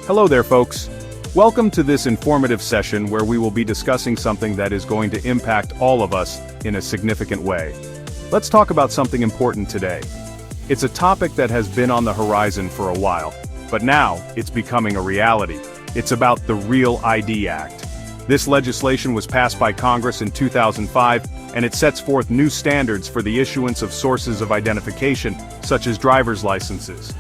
Hello there, folks. Welcome to this informative session where we will be discussing something that is going to impact all of us in a significant way. Let's talk about something important today. It's a topic that has been on the horizon for a while, but now it's becoming a reality. It's about the Real ID Act. This legislation was passed by Congress in 2005, and it sets forth new standards for the issuance of sources of identification, such as driver's licenses.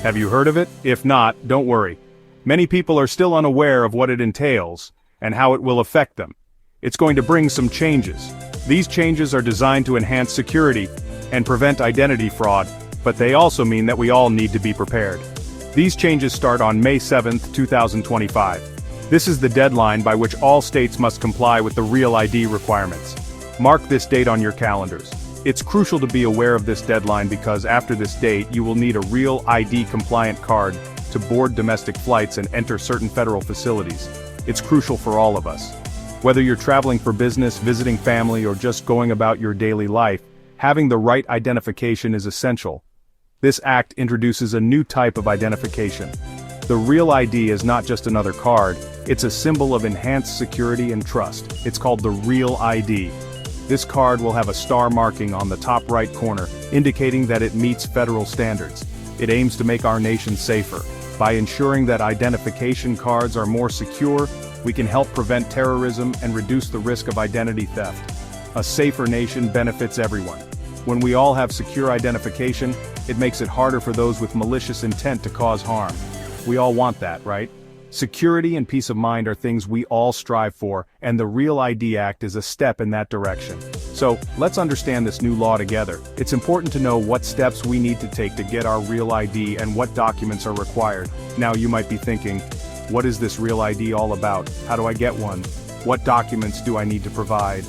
Have you heard of it? If not, don't worry. Many people are still unaware of what it entails and how it will affect them. It's going to bring some changes. These changes are designed to enhance security and prevent identity fraud, but they also mean that we all need to be prepared. These changes start on May 7, 2025. This is the deadline by which all states must comply with the Real ID requirements. Mark this date on your calendars. It's crucial to be aware of this deadline because after this date you will need a Real ID compliant card to board domestic flights and enter certain federal facilities. It's crucial for all of us. Whether you're traveling for business, visiting family, or just going about your daily life, having the right identification is essential. This act introduces a new type of identification. The Real ID is not just another card, it's a symbol of enhanced security and trust. It's called the Real ID. This card will have a star marking on the top right corner, indicating that it meets federal standards. It aims to make our nation safer. By ensuring that identification cards are more secure, we can help prevent terrorism and reduce the risk of identity theft. A safer nation benefits everyone. When we all have secure identification, it makes it harder for those with malicious intent to cause harm. We all want that, right? Security and peace of mind are things we all strive for, and the Real ID Act is a step in that direction. So, let's understand this new law together. It's important to know what steps we need to take to get our Real ID and what documents are required. Now you might be thinking, what is this Real ID all about? How do I get one? What documents do I need to provide?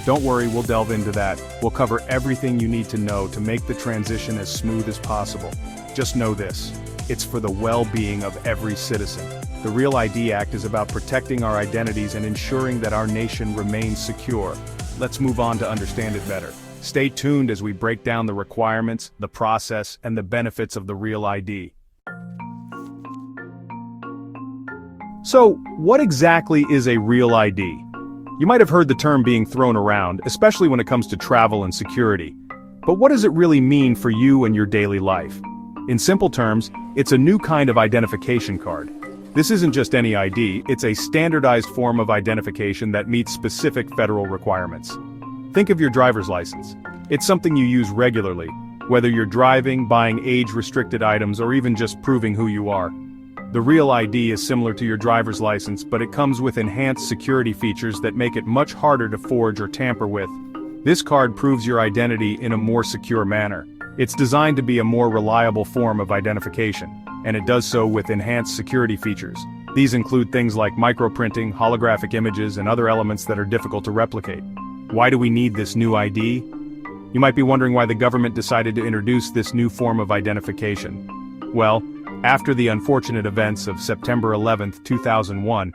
Don't worry, we'll delve into that. We'll cover everything you need to know to make the transition as smooth as possible. Just know this. It's for the well-being of every citizen. The Real ID Act is about protecting our identities and ensuring that our nation remains secure. Let's move on to understand it better. Stay tuned as we break down the requirements, the process, and the benefits of the Real ID. So, what exactly is a Real ID? You might have heard the term being thrown around, especially when it comes to travel and security. But what does it really mean for you and your daily life? In simple terms, it's a new kind of identification card. This isn't just any ID, it's a standardized form of identification that meets specific federal requirements. Think of your driver's license. It's something you use regularly, whether you're driving, buying age-restricted items, or even just proving who you are. The Real ID is similar to your driver's license, but it comes with enhanced security features that make it much harder to forge or tamper with. This card proves your identity in a more secure manner. It's designed to be a more reliable form of identification, and it does so with enhanced security features. These include things like microprinting, holographic images, and other elements that are difficult to replicate. Why do we need this new ID? You might be wondering why the government decided to introduce this new form of identification. Well, after the unfortunate events of September 11, 2001,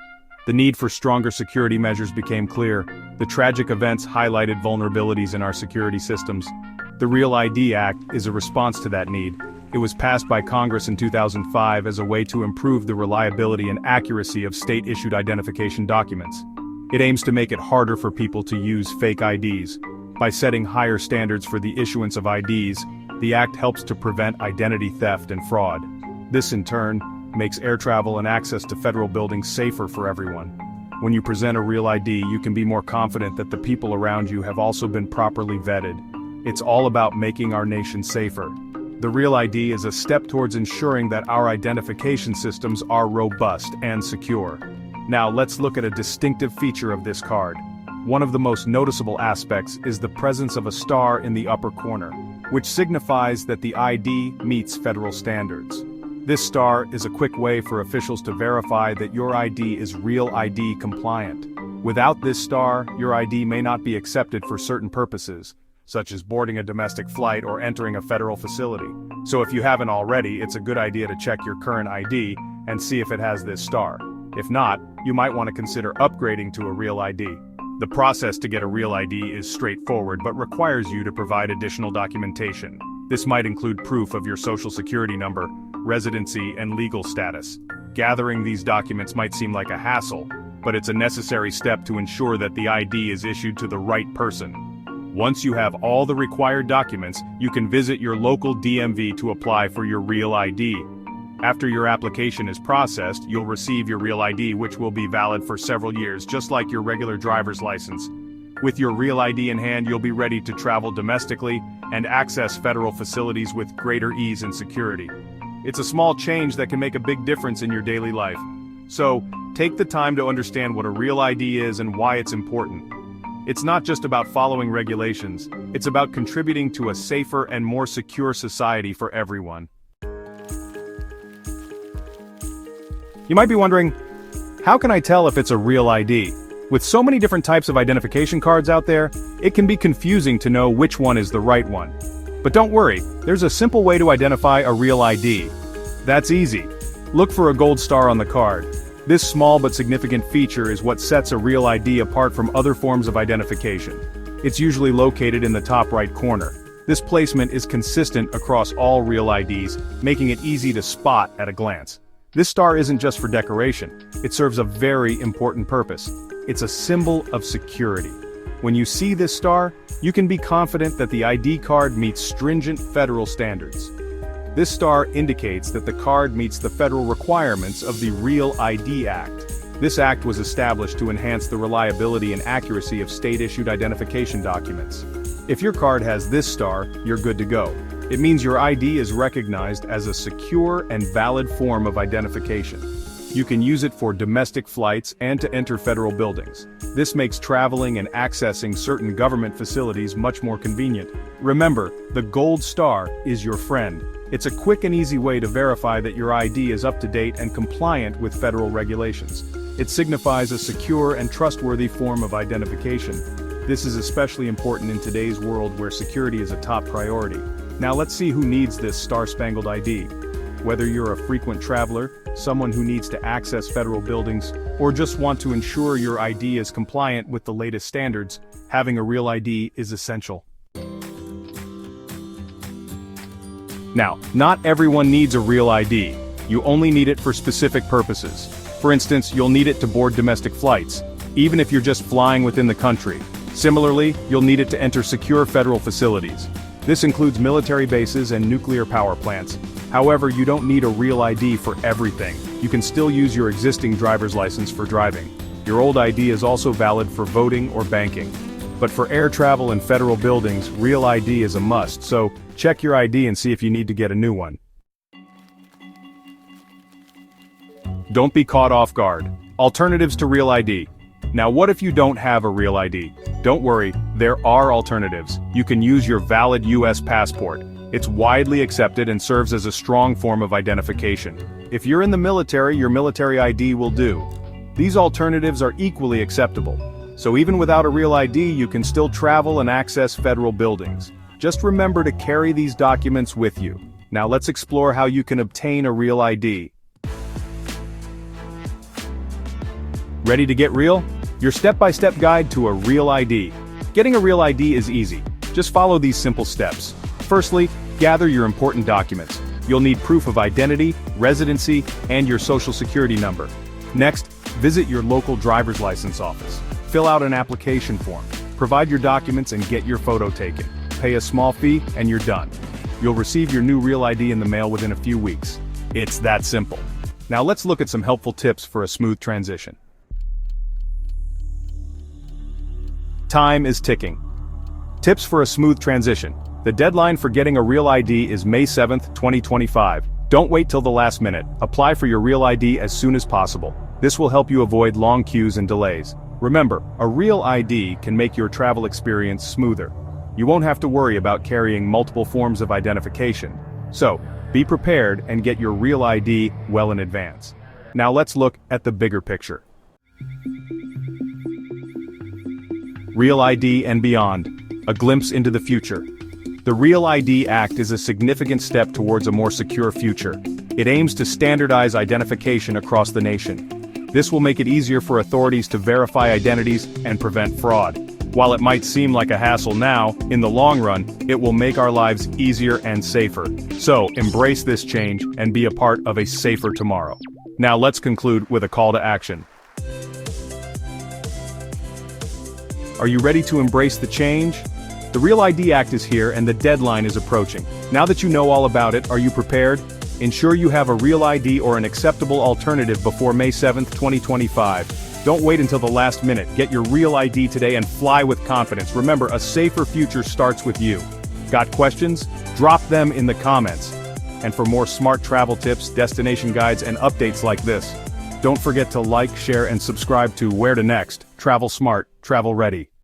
the need for stronger security measures became clear. The tragic events highlighted vulnerabilities in our security systems. The Real ID Act is a response to that need. It was passed by Congress in 2005 as a way to improve the reliability and accuracy of state-issued identification documents. It aims to make it harder for people to use fake IDs. By setting higher standards for the issuance of IDs, the Act helps to prevent identity theft and fraud. This, in turn, makes air travel and access to federal buildings safer for everyone. When you present a Real ID, you can be more confident that the people around you have also been properly vetted. It's all about making our nation safer. The Real ID is a step towards ensuring that our identification systems are robust and secure. Now let's look at a distinctive feature of this card. One of the most noticeable aspects is the presence of a star in the upper corner, which signifies that the ID meets federal standards. This star is a quick way for officials to verify that your ID is Real ID compliant. Without this star, your ID may not be accepted for certain purposes, such as boarding a domestic flight or entering a federal facility. So if you haven't already, it's a good idea to check your current ID and see if it has this star. If not, you might want to consider upgrading to a Real ID. The process to get a Real ID is straightforward but requires you to provide additional documentation. This might include proof of your social security number, residency, and legal status. Gathering these documents might seem like a hassle, but it's a necessary step to ensure that the ID is issued to the right person. Once you have all the required documents, you can visit your local DMV to apply for your Real ID. After your application is processed, you'll receive your Real ID, which will be valid for several years, just like your regular driver's license. With your Real ID in hand, you'll be ready to travel domestically and access federal facilities with greater ease and security. It's a small change that can make a big difference in your daily life. So, take the time to understand what a Real ID is and why it's important. It's not just about following regulations, it's about contributing to a safer and more secure society for everyone. You might be wondering, how can I tell if it's a Real ID? With so many different types of identification cards out there, it can be confusing to know which one is the right one. But don't worry, there's a simple way to identify a Real ID. That's easy. Look for a gold star on the card. This small but significant feature is what sets a Real ID apart from other forms of identification. It's usually located in the top right corner. This placement is consistent across all Real IDs, making it easy to spot at a glance. This star isn't just for decoration, it serves a very important purpose. It's a symbol of security. When you see this star, you can be confident that the ID card meets stringent federal standards. This star indicates that the card meets the federal requirements of the Real ID Act. This act was established to enhance the reliability and accuracy of state-issued identification documents. If your card has this star, you're good to go. It means your ID is recognized as a secure and valid form of identification. You can use it for domestic flights and to enter federal buildings. This makes traveling and accessing certain government facilities much more convenient. Remember, the gold star is your friend. It's a quick and easy way to verify that your ID is up to date and compliant with federal regulations. It signifies a secure and trustworthy form of identification. This is especially important in today's world where security is a top priority. Now let's see who needs this star-spangled ID. Whether you're a frequent traveler, someone who needs to access federal buildings, or just want to ensure your ID is compliant with the latest standards, having a Real ID is essential. Now, not everyone needs a Real ID. You only need it for specific purposes. For instance, you'll need it to board domestic flights, even if you're just flying within the country. Similarly, you'll need it to enter secure federal facilities. This includes military bases and nuclear power plants. However, you don't need a Real ID for everything. You can still use your existing driver's license for driving. Your old ID is also valid for voting or banking. But for air travel and federal buildings, Real ID is a must, so check your ID and see if you need to get a new one. Don't be caught off guard. Alternatives to Real ID. Now what if you don't have a Real ID? Don't worry, there are alternatives. You can use your valid US passport. It's widely accepted and serves as a strong form of identification. If you're in the military, your military ID will do. These alternatives are equally acceptable. So even without a Real ID, you can still travel and access federal buildings. Just remember to carry these documents with you. Now let's explore how you can obtain a Real ID. Ready to get real? Your step-by-step guide to a Real ID. Getting a Real ID is easy. Just follow these simple steps. Firstly, gather your important documents. You'll need proof of identity, residency, and your social security number. Next, visit your local driver's license office. Fill out an application form. Provide your documents and get your photo taken. Pay a small fee and you're done. You'll receive your new Real ID in the mail within a few weeks. It's that simple. Now let's look at some helpful tips for a smooth transition. Time is ticking. Tips for a smooth transition. The deadline for getting a Real ID is May 7th, 2025. Don't wait till the last minute. Apply for your Real ID as soon as possible. This will help you avoid long queues and delays. Remember, a Real ID can make your travel experience smoother. You won't have to worry about carrying multiple forms of identification. So, be prepared and get your Real ID well in advance. Now let's look at the bigger picture. Real ID and beyond. A glimpse into the future. The Real ID Act is a significant step towards a more secure future. It aims to standardize identification across the nation. This will make it easier for authorities to verify identities and prevent fraud. While it might seem like a hassle now, in the long run, it will make our lives easier and safer. So, embrace this change and be a part of a safer tomorrow. Now let's conclude with a call to action. Are you ready to embrace the change? The Real ID Act is here and the deadline is approaching. Now that you know all about it, are you prepared? Ensure you have a Real ID or an acceptable alternative before May 7, 2025. Don't wait until the last minute. Get your Real ID today and fly with confidence. Remember, a safer future starts with you. Got questions? Drop them in the comments. And for more smart travel tips, destination guides, and updates like this, don't forget to like, share, and subscribe to Where to Next. Travel smart, travel ready.